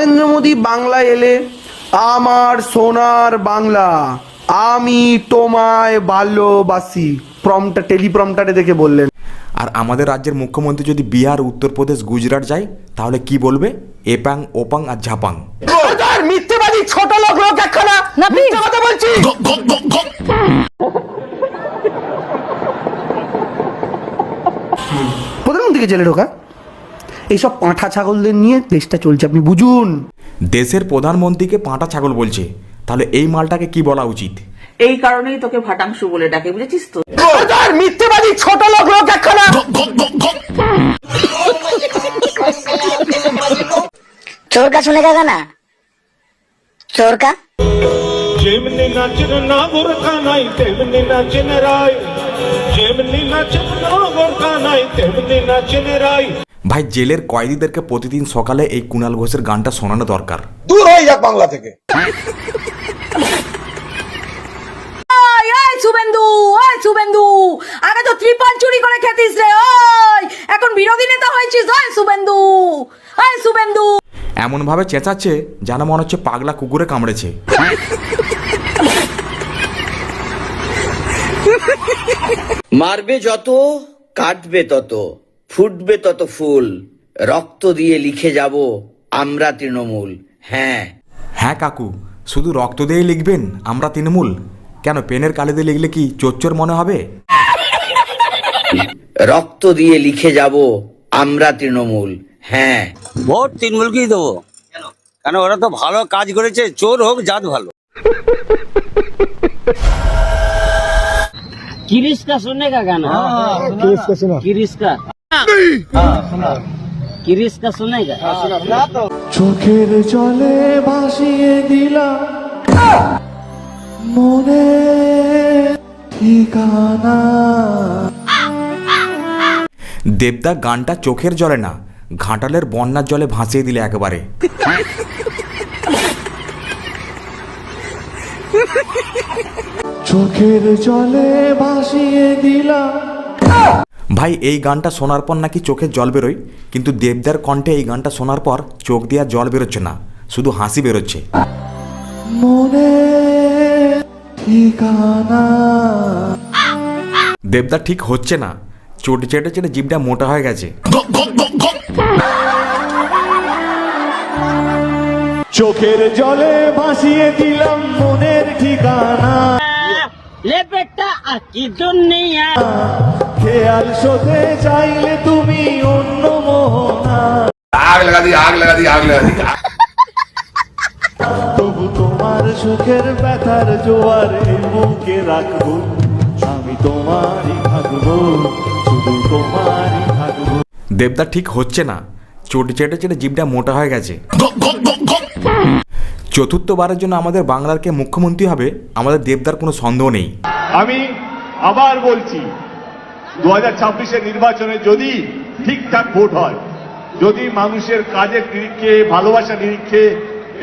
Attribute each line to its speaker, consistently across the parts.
Speaker 1: নরেন্দ্র মোদী বাংলায় এলে আমার সোনার বাংলা, আমি তোমায় ভালোবাসি, প্রম্পটা টেলিপ্রম্পটারে দেখে বললেন।
Speaker 2: আর আমাদের রাজ্যের মুখ্যমন্ত্রী যদি বিহার, উত্তরপ্রদেশ, গুজরাট যায় তাহলে কি বলবে? এপাং ওপাং আর ঝাপাং।
Speaker 1: মিথ্যেবাদী ছোট লোক লোক একখানা, মিথ্যে কথা বলছি। প্রধানমন্ত্রীকে জেলে ঢোকা, এইসব পাঁঠা ছাগলদের নিয়ে দেশটা চলছে, আপনি বুঝুন।
Speaker 2: দেশের প্রধানমন্ত্রীকে পাঁটা ছাগল বলছে, তাহলে এই মালটাকে কি বলা উচিত?
Speaker 3: এই কারণেই তোকে ভাটাংশু বলে ডাকে, বুঝেছিস তো?
Speaker 1: মিথ্যেবাদী ছোট লোক লোক একখানা।
Speaker 4: चोर का सुनेगा गाना, चोर का
Speaker 5: जेमनी नाचन ना गोरखा नाई तेमनी नाचन राय, जेमनी नाचन ना गोरखा नाई तेमनी नाचन राय।
Speaker 2: ভাই, জেলের কয়েদিদেরকে প্রতিদিন সকালে এই কুণাল ঘোষের গানটা শোনানো দরকার।
Speaker 6: দূর হয়ে যাক বাংলা থেকে।
Speaker 3: শুভেন্দু, আগে তো ত্রিপল চুরি করে খেতিস রে, ওই এখন বিরোধী নেতা হয়েছিস। শুভেন্দু
Speaker 2: এমন ভাবে চেঁচাচ্ছে যেন মনে হচ্ছে পাগলা কুকুরে কামড়েছে।
Speaker 7: মারবে যত, কাটবে তত, ফুটবে তত ফুল, রক্ত দিয়ে লিখে যাব আমরা তৃণমূল। হ্যাঁ
Speaker 2: হ্যাঁ কাকু, শুধু রক্ত দিয়ে লিখবেন আমরা তৃণমূল? কেন, পেনের কালি দিয়ে লিখলে কি চোচ্চর মনে হবে?
Speaker 7: রক্ত দিয়ে লিখে যাব আমরা তৃণমূল। হ্যাঁ,
Speaker 8: ভোট তৃণমূলকেই দেবো, কেন ওরা তো ভালো কাজ করেছে, চোর হোক জাত ভালো।
Speaker 9: किरिस का सुनने का गाना, किरिस का सुना, किरिस का किरिस का सुनेगा।
Speaker 5: চোখের জলে ভাসিয়ে দিলাম মনে ঠিকানা।
Speaker 2: দেবদা গানটা চোখের জলে না, ঘাটালের বন্যার জলে ভাসিয়ে দিলে একেবারে।
Speaker 5: চোখের জলে ভাসিয়ে দিলাম।
Speaker 2: ভাই, এই গানটা শোনার পর নাকি চোখের জল বেরোয়, কিন্তু দেবদার কণ্ঠে এই গানটা শোনার পর চোখ দিয়ে আর জল বেরোচ্ছে না, শুধু হাসি বেরোচ্ছে।
Speaker 5: মনে ঠিকানা।
Speaker 2: দেবদা ঠিক হচ্ছে না, চোটে চেটে চেটে জিভটা মোটা হয়ে গেছে।
Speaker 5: চোখের জলে ভাসিয়ে দিলাম মনের ঠিকানা।
Speaker 9: ले बेटा की दुनिया,
Speaker 5: খেয়াল শোধে চাইলে তুমি অন্য মোহনা।
Speaker 6: আগ লাগা দি, আগ লাগা দি, আগ লাগা দি।
Speaker 5: তবু তোমার সুখের ব্যথার জোয়ার এই বুকে রাখবো, আমি তোমারই থাকবো, শুধু তোমারই থাকবো।
Speaker 2: দেবদা ঠিক হচ্ছে না, চোটে চেটে চেটে জিভটা মোটা হয়ে গেছে। চতুর্থবারের জন্য আমাদের বাংলার কে মুখ্যমন্ত্রী হবে, আমাদের দেবদার কোনো সন্দেহ নেই।
Speaker 5: আমি আবার বলছি, 2026-এর নির্বাচনে যদি ঠিকঠাক ভোট হয়, যদি মানুষের কাজের নিরীক্ষে, ভালোবাসার নিরীক্ষে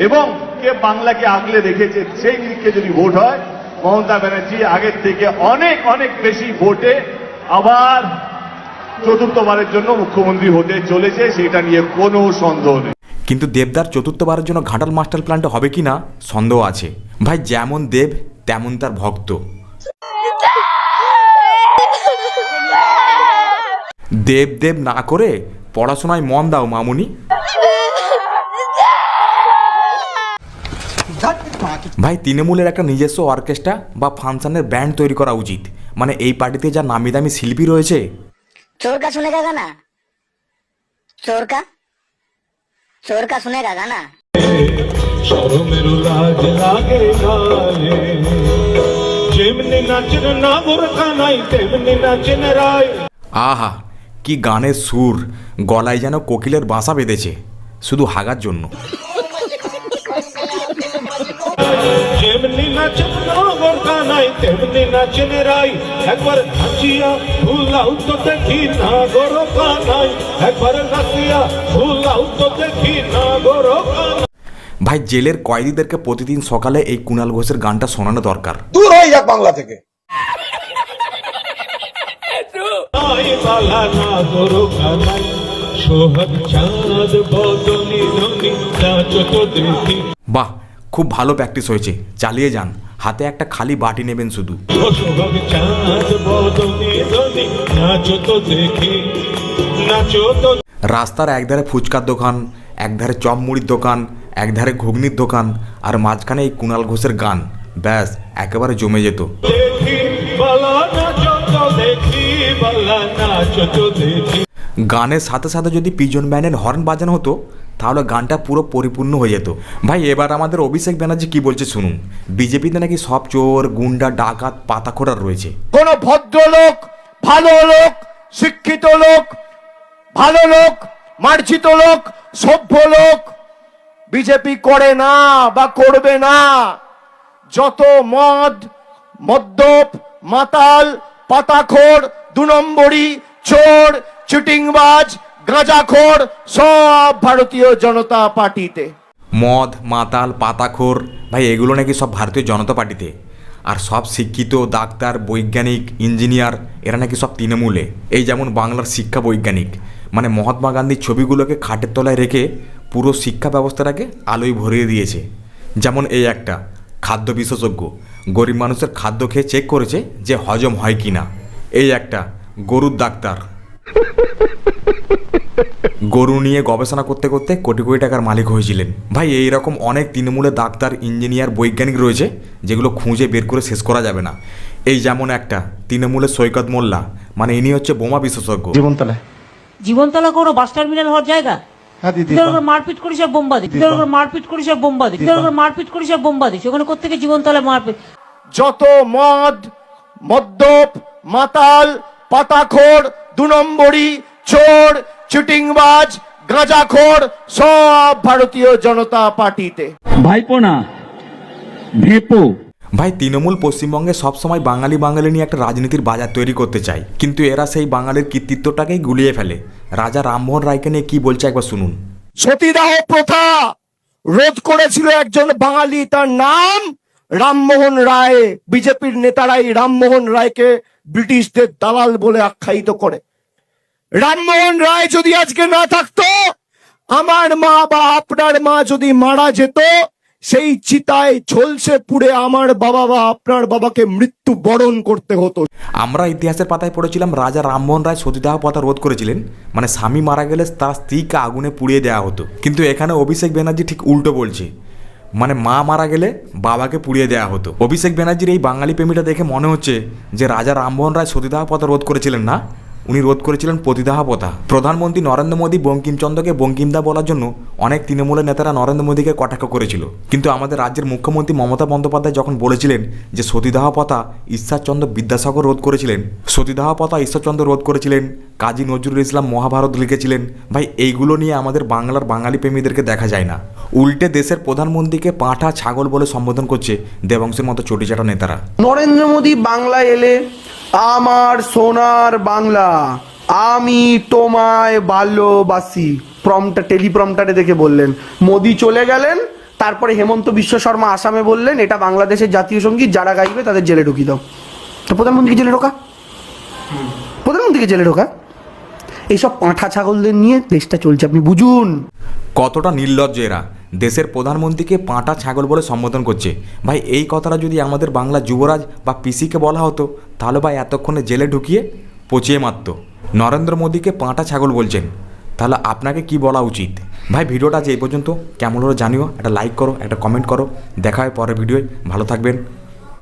Speaker 5: এবং কে বাংলাকে আগলে রেখেছে সেই নিরীক্ষে যদি ভোট হয়, মমতা ব্যানার্জি আগের থেকে অনেক অনেক বেশি ভোটে আবার চতুর্থবারের জন্য মুখ্যমন্ত্রী হতে চলেছে, সেটা নিয়ে কোনো সন্দেহ নেই।
Speaker 2: কিন্তু দেবদার চতুর্থবারের জন্য ঘাটাল মাস্টার প্ল্যানটা হবে কি না সন্দেহ আছে। ভাই, যেমন দেব তেমন তার ভক্ত। দেব দেব না করে পড়াশোনায় মন দাও মামুনি। ভাই, তৃণমূলের একটা নিজস্ব অর্কেস্ট্রা বা ফাংশনের ব্যান্ড তৈরি করা উচিত। মানে এই পার্টিতে যা নামি দামি শিল্পী রয়েছে।
Speaker 4: चोर का सुनेगा गाना, चोर का सुनेगा गाना।
Speaker 5: শরমের লাজ লাগে গায়ে, যেমনি নাচন না গোরখা নাই তেমনি নাচন রায়।
Speaker 2: আহা, কি গানের সুর, গলায় যেন কোকিলের বাসা বেঁধেছে শুধু হাগার জন্য।
Speaker 5: যেমনি নাচন না গোরখা নাই তেমনি নাচন রায়, একবার নাচিয়া ভুলাও তো দেখি না গোরখা নাই, একবার নাচিয়া ভুলাও তো দেখি না গোরখা নাই।
Speaker 2: ভাই, জেলের কয়েদিদেরকে প্রতিদিন সকালে এই কুণাল ঘোষের গানটা শোনানো দরকার।
Speaker 6: দূর হয়ে যাক বাংলা থেকে।
Speaker 5: সোহাগ চাঁদ বদলি রঙিন
Speaker 2: বাহ, খুব ভালো প্র্যাকটিস হয়েছে, চালিয়ে যান। হাতে একটা খালি বাটি নেবেন শুধু। রাস্তার একধারে ফুচকার দোকান, একধারে চপ মুড়ির দোকান, একধারে ঘুগনির দোকান, আর মাঝখানে এই কুণাল ঘোষের গান, ব্যাস একেবারে জমে যেত। গানের সাথে সাথে যদি পিজন ব্যান্ডের হর্ন বাজানো হতো তাহলে গানটা পুরো পরিপূর্ণ হয়ে যেত। ভাই এবার আমাদের অভিষেক ব্যানার্জি কি বলছে শুনুন। বিজেপিতে নাকি সব চোর, গুন্ডা, ডাকাত, পাতাখোড়া রয়েছে।
Speaker 6: কোন ভদ্রলোক, ভালো লোক, শিক্ষিত লোক, ভালো লোক, মার্জিত লোক, সভ্য লোক বিজেপি করে না বা করবে না। যত মদ, মদ্যপ, মাতাল, পাতাখোর, 2 নম্বরী, চোর, চিটিংবাজ, গাঁজাখোর সব ভারতীয় জনতা পার্টিতে।
Speaker 2: মদ, মাতাল, পাতাখোর, ভাই এগুলো নাকি সব ভারতীয় জনতা পার্টিতে। আর সব শিক্ষিত, ডাক্তার, বৈজ্ঞানিক, ইঞ্জিনিয়ার এরা নাকি সব তৃণমূলে। এই যেমন বাংলার শিক্ষা বৈজ্ঞানিক, মানে মহাত্মা গান্ধীর ছবিগুলোকে খাটের তলায় রেখে পুরো শিক্ষা ব্যবস্থাটাকে আলোয় ভরিয়ে দিয়েছে। যেমন এই একটা খাদ্য বিশেষজ্ঞ, গরিব মানুষের খাদ্য খেয়ে চেক করেছে যে হজম হয় কি না। এই একটা গরুর ডাক্তার, গরু নিয়ে গবেষণা করতে করতে কোটি কোটি টাকার মালিক হয়েছিলেন। ভাই এইরকম অনেক তৃণমূলের ডাক্তার, ইঞ্জিনিয়ার, বৈজ্ঞানিক রয়েছে যেগুলো খুঁজে বের করে শেষ করা যাবে না। এই যেমন একটা তৃণমূলের সৈকত মোল্লা, মানে ইনি হচ্ছে বোমা বিশেষজ্ঞ।
Speaker 9: জীবনতলা কোনো বাস টার্মিনাল হওয়ার জায়গা? মারপিট করিস আর বোম্বা দিস, মারপিট করিস আর বোম্বা দিস, মারপিট করিস আর বোম্বা দিস, ওখানে কোত্থেকে জীবনতলা মারপিট?
Speaker 6: যত মদ, মদ্যপ, মাতাল, পাতাখোর, 2 নম্বরী, চোর, চিটিংবাজ, গাঁজাখোর সব ভারতীয় জনতা পার্টিতে।
Speaker 9: ভাইপো না, ভেপো।
Speaker 2: ভাই তৃণমূল পশ্চিমবঙ্গে সবসময় বাঙালি বাঙালি নিয়ে একটা রাজনীতির বাজার তৈরি করতে চায়, কিন্তু এরা সেই বাঙালির কৃতিত্বটাকেই গুলিয়ে ফেলে। রাজা রামমোহন রায়কে নিয়ে কি বলছে একবার শুনুন।
Speaker 6: সতীদাহ প্রথা রোধ করেছিল একজন বাঙালি, তার নাম রামমোহন রায়। বিজেপির নেতারাই রামমোহন রায়কে ব্রিটিশদের দালাল বলে আখ্যায়িত করে। রামমোহন রায় যদি আজকে না থাকতো, আমার মা বা আপনার মা যদি মারা যেত, সেই চিতায় ঝলসে পুড়ে আমার বাবা বা আপনার বাবাকে মৃত্যু বরণ করতে হতো।
Speaker 2: আমরা ইতিহাসের পাতায় পড়েছিলাম রাজা রামমোহন রায় সতীদাহ প্রথা রোধ করেছিলেন, মানে স্বামী মারা গেলে তার স্ত্রীকে আগুনে পুড়িয়ে দেওয়া হতো। কিন্তু এখানে অভিষেক ব্যানার্জি ঠিক উল্টো বলছে, মানে মা মারা গেলে বাবাকে পুড়িয়ে দেওয়া হতো। অভিষেক ব্যানার্জির এই বাঙালি প্রেমীটা দেখে মনে হচ্ছে যে রাজা রামমোহন রায় সতীদাহ প্রথা রোধ করেছিলেন না, উনি রোধ করেছিলেন পতিদাহ প্রথা। প্রধানমন্ত্রী নরেন্দ্র মোদী বঙ্কিমচন্দ্রকে বঙ্কিমদা বলার জন্য অনেক তৃণমূলের নেতারা নরেন্দ্র মোদীকে কটাক্ষ করেছিল, কিন্তু আমাদের রাজ্যের মুখ্যমন্ত্রী মমতা বন্দ্যোপাধ্যায় যখন বলেছিলেন যে সতীদাহ প্রথা ঈশ্বরচন্দ্র বিদ্যাসাগর রোধ করেছিলেন, সতীদাহ প্রথা ঈশ্বরচন্দ্র রোধ করেছিলেন, কাজী নজরুল ইসলাম মহাভারত লিখেছিলেন, ভাই এইগুলো নিয়ে আমাদের বাংলার বাঙালি প্রেমীদেরকে দেখা যায় না। উল্টে দেশের প্রধানমন্ত্রীকে পাঁঠা, ছাগল বলে সম্বোধন করছে দেবাংশের মতো চটিচাটা নেতারা।
Speaker 1: নরেন্দ্র মোদী বাংলায় এলে আমার সোনার বাংলা, আমি তোমায় ভালোবাসি প্রম্পটা টেলিপ্রম্পটারে দেখে বললেন। মোদি চলে গেলেন, তারপরে হেমন্ত বিশ্ব শর্মা আসামে বললেন এটা বাংলাদেশের জাতীয় সঙ্গীত, যারা গাইবে তাদের জেলে ঢুকিয়ে দাও। তো প্রধানমন্ত্রীকে জেলে ঢোকা, প্রধানমন্ত্রীকে জেলে ঢোকা, এইসব পাঁঠা ছাগলদের নিয়ে দেশটা চলছে, আপনি বুঝুন।
Speaker 2: কতটা নির্লজ্জ এরা, দেশের প্রধানমন্ত্রীকে পাঁটা ছাগল বলে সম্বোধন করছে। ভাই এই কথাটা যদি আমাদের বাংলা যুবরাজ বা পিসিকে বলা হতো তাহলে ভাই এতক্ষণে জেলে ঢুকিয়ে পচিয়ে মারত। নরেন্দ্র মোদীকে পাঁটা ছাগল বলছেন, তাহলে আপনাকে কি বলা উচিত? ভাই ভিডিওটা আজ এই পর্যন্ত, কেমন হলো জানিও, একটা লাইক করো, একটা কমেন্ট করো। দেখা হয় পরের ভিডিওয়, ভালো থাকবেন।